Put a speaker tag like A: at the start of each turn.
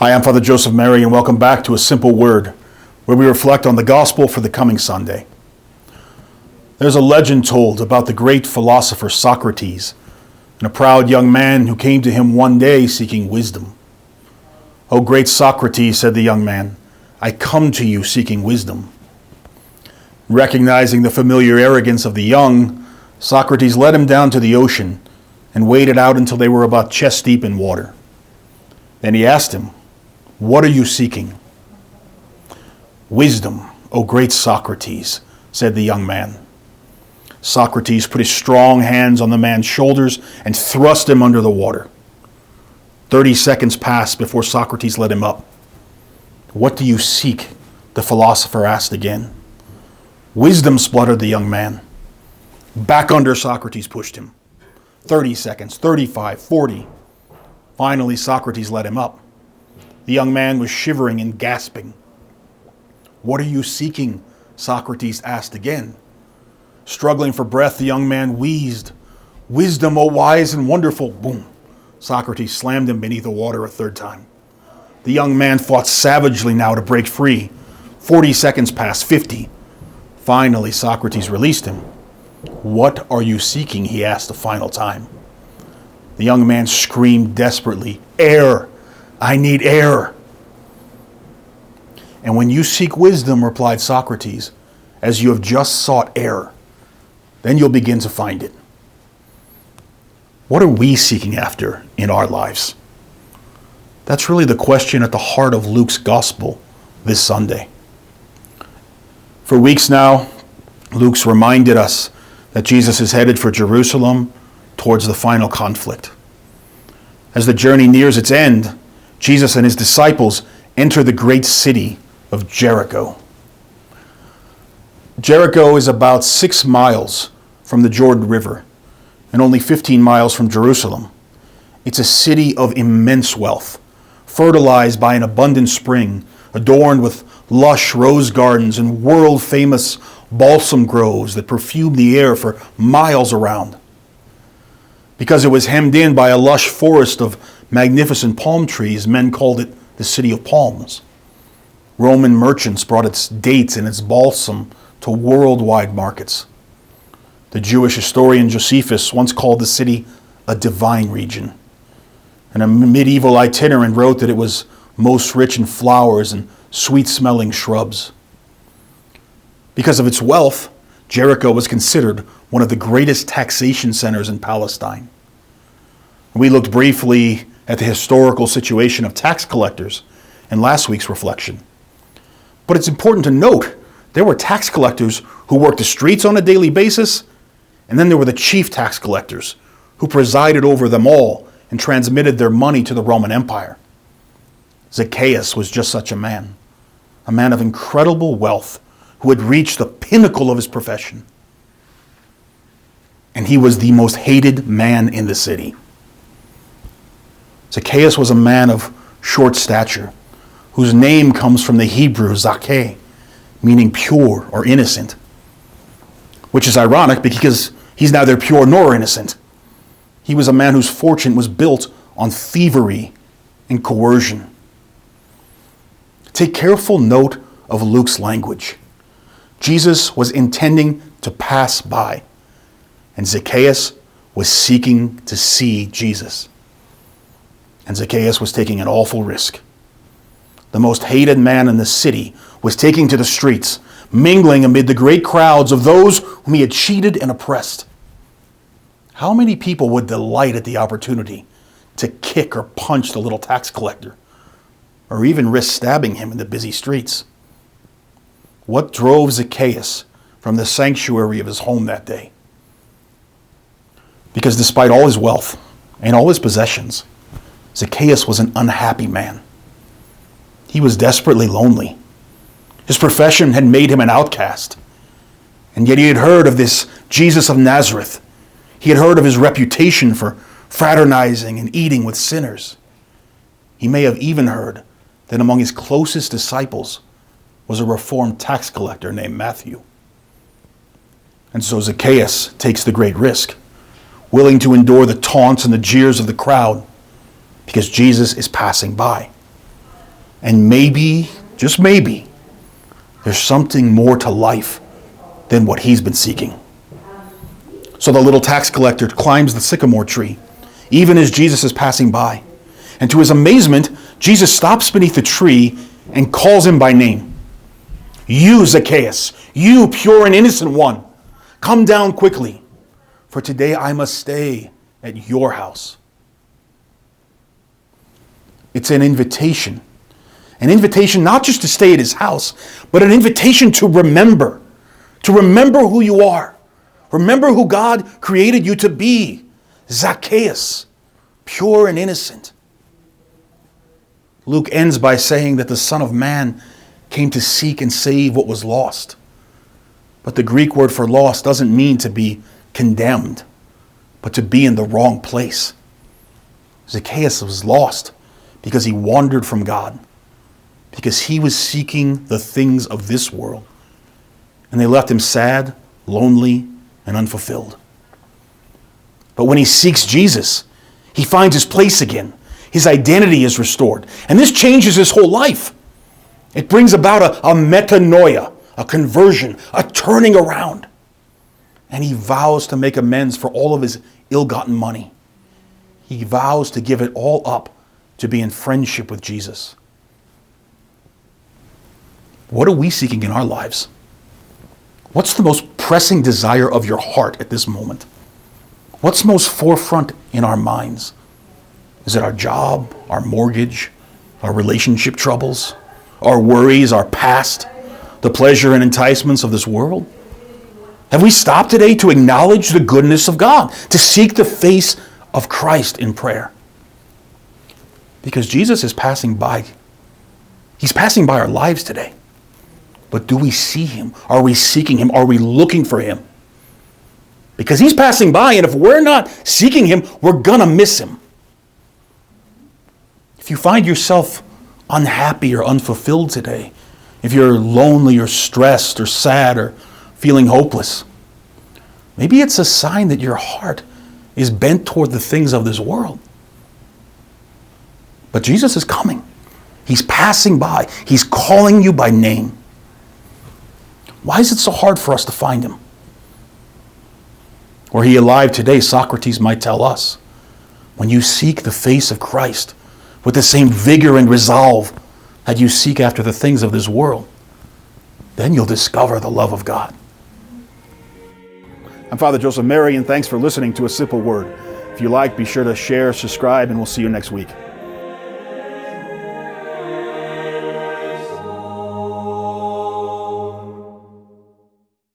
A: Hi, I'm Father Joseph Mary, and welcome back to A Simple Word, where we reflect on the gospel for the coming Sunday. There's a legend told about the great philosopher Socrates and a proud young man who came to him one day seeking wisdom. "O great Socrates," said the young man, "I come to you seeking wisdom." Recognizing the familiar arrogance of the young, Socrates led him down to the ocean and waded out until they were about chest deep in water. Then he asked him, "What are you seeking?" "Wisdom, O great Socrates," said the young man. Socrates put his strong hands on the man's shoulders and thrust him under the water. 30 seconds passed before Socrates let him up. "What do you seek?" the philosopher asked again. "Wisdom," spluttered the young man. Back under Socrates pushed him. 30 seconds, 35, 40. Finally, Socrates let him up. The young man was shivering and gasping. "What are you seeking?" Socrates asked again. Struggling for breath, the young man wheezed. "Wisdom, O wise and wonderful." Boom. Socrates slammed him beneath the water a third time. The young man fought savagely now to break free. 40 seconds passed, 50. Finally, Socrates released him. "What are you seeking?" he asked a final time. The young man screamed desperately, "Air! I need air." "And when you seek wisdom," replied Socrates, "as you have just sought air, then you'll begin to find it." What are we seeking after in our lives? That's really the question at the heart of Luke's gospel this Sunday. For weeks now, Luke's reminded us that Jesus is headed for Jerusalem towards the final conflict. As the journey nears its end, Jesus and his disciples enter the great city of Jericho. Jericho is about 6 miles from the Jordan River and only 15 miles from Jerusalem. It's a city of immense wealth, fertilized by an abundant spring, adorned with lush rose gardens and world-famous balsam groves that perfume the air for miles around. Because it was hemmed in by a lush forest of magnificent palm trees, men called it the City of Palms. Roman merchants brought its dates and its balsam to worldwide markets. The Jewish historian Josephus once called the city a divine region. And a medieval itinerant wrote that it was most rich in flowers and sweet-smelling shrubs. Because of its wealth, Jericho was considered one of the greatest taxation centers in Palestine. We looked briefly at the historical situation of tax collectors in last week's reflection. But it's important to note there were tax collectors who worked the streets on a daily basis, and then there were the chief tax collectors who presided over them all and transmitted their money to the Roman Empire. Zacchaeus was just such a man of incredible wealth who had reached the pinnacle of his profession. And he was the most hated man in the city. Zacchaeus was a man of short stature, whose name comes from the Hebrew Zacchae, meaning pure or innocent, which is ironic because he's neither pure nor innocent. He was a man whose fortune was built on thievery and coercion. Take careful note of Luke's language. Jesus was intending to pass by, and Zacchaeus was seeking to see Jesus. And Zacchaeus was taking an awful risk. The most hated man in the city was taking to the streets, mingling amid the great crowds of those whom he had cheated and oppressed. How many people would delight at the opportunity to kick or punch the little tax collector, or even risk stabbing him in the busy streets? What drove Zacchaeus from the sanctuary of his home that day? Because despite all his wealth and all his possessions, Zacchaeus was an unhappy man. He was desperately lonely. His profession had made him an outcast. And yet he had heard of this Jesus of Nazareth. He had heard of his reputation for fraternizing and eating with sinners. He may have even heard that among his closest disciples was a reformed tax collector named Matthew. And so Zacchaeus takes the great risk, willing to endure the taunts and the jeers of the crowd because Jesus is passing by. And maybe, just maybe, there's something more to life than what he's been seeking. So the little tax collector climbs the sycamore tree, even as Jesus is passing by. And to his amazement, Jesus stops beneath the tree and calls him by name. You, Zacchaeus, you pure and innocent one, come down quickly, for today I must stay at your house. It's an invitation. An invitation not just to stay at his house, but an invitation to remember who you are. Remember who God created you to be. Zacchaeus, pure and innocent. Luke ends by saying that the Son of Man came to seek and save what was lost. But the Greek word for lost doesn't mean to be condemned, but to be in the wrong place. Zacchaeus was lost because he wandered from God, because he was seeking the things of this world. And they left him sad, lonely, and unfulfilled. But when he seeks Jesus, he finds his place again. His identity is restored. And this changes his whole life. It brings about a metanoia, a conversion, a turning around. And he vows to make amends for all of his ill-gotten money. He vows to give it all up to be in friendship with Jesus. What are we seeking in our lives? What's the most pressing desire of your heart at this moment? What's most forefront in our minds? Is it our job, our mortgage, our relationship troubles, our worries, our past, the pleasure and enticements of this world? Have we stopped today to acknowledge the goodness of God, to seek the face of Christ in prayer? Because Jesus is passing by. He's passing by our lives today. But do we see him? Are we seeking him? Are we looking for him? Because he's passing by, and if we're not seeking him, we're going to miss him. If you find yourself unhappy or unfulfilled today, if you're lonely or stressed or sad or feeling hopeless, maybe it's a sign that your heart is bent toward the things of this world. But Jesus is coming. He's passing by. He's calling you by name. Why is it so hard for us to find him? Were he alive today, Socrates might tell us, when you seek the face of Christ with the same vigor and resolve that you seek after the things of this world, then you'll discover the love of God. I'm Father Joseph Mary, and thanks for listening to A Simple Word. If you like, be sure to share, subscribe, and we'll see you next week.